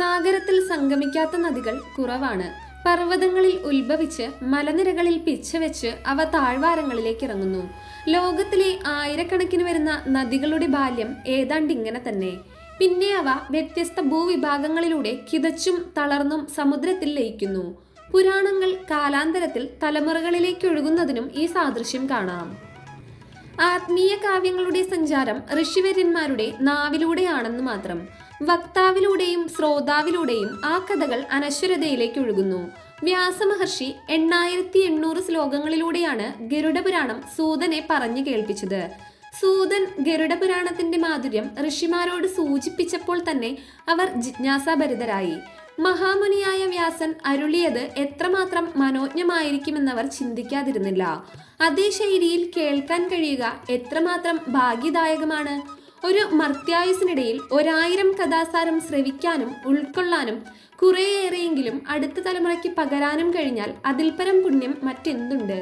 സാഗരത്തിൽ സംഗമിക്കാത്ത നദികൾ കുറവാണ്. പർവ്വതങ്ങളിൽ ഉത്ഭവിച്ച് മലനിരകളിൽ പിച്ചവെച്ച് അവ താഴ്വാരങ്ങളിലേക്ക് ഇറങ്ങുന്നു. ലോകത്തിലെ ആയിരക്കണക്കിന് വരുന്ന നദികളുടെ ബാല്യം ഏതാണ്ടിങ്ങനെ തന്നെ. പിന്നെ അവ വ്യത്യസ്ത ഭൂവിഭാഗങ്ങളിലൂടെ കിതച്ചും തളർന്നും സമുദ്രത്തിൽ ലയിക്കുന്നു. പുരാണങ്ങൾ കാലാന്തരത്തിൽ തലമുറകളിലേക്ക് ഒഴുകുന്നതിനും ഈ സാദൃശ്യം കാണാം. ആത്മീയ കാവ്യങ്ങളുടെ സഞ്ചാരം ഋഷിവര്യന്മാരുടെ നാവിലൂടെയാണെന്ന് മാത്രം. വക്താവിലൂടെയും ശ്രോതാവിലൂടെയും ആ കഥകൾ അനശ്വരതയിലേക്ക് ഒഴുകുന്നു. വ്യാസമഹർഷി 8800 ശ്ലോകങ്ങളിലൂടെയാണ് ഗരുഡപുരാണം സൂതനെ പറഞ്ഞു കേൾപ്പിച്ചത്. സൂതൻ ഗരുഡപുരാണത്തിന്റെ മാധുര്യം ഋഷിമാരോട് സൂചിപ്പിച്ചപ്പോൾ തന്നെ അവർ ജിജ്ഞാസാഭരിതരായി. മഹാമുനിയായ വ്യാസൻ അരുളിയത് എത്രമാത്രം മനോജ്ഞമായിരിക്കുമെന്നവർ ചിന്തിക്കാതിരുന്നില്ല. അതേ ശൈലിയിൽ കേൾക്കാൻ കഴിയുക എത്രമാത്രം ഭാഗ്യദായകമാണ്. ഒരു മർത്യായുസിനിടയിൽ 1000 കഥാസാരം ശ്രവിക്കാനും ഉൾക്കൊള്ളാനും കുറേയേറെയെങ്കിലും അടുത്ത തലമുറയ്ക്ക് പകരാനും കഴിഞ്ഞാൽ അതിൽപരം പുണ്യം മറ്റെന്തുണ്ട്?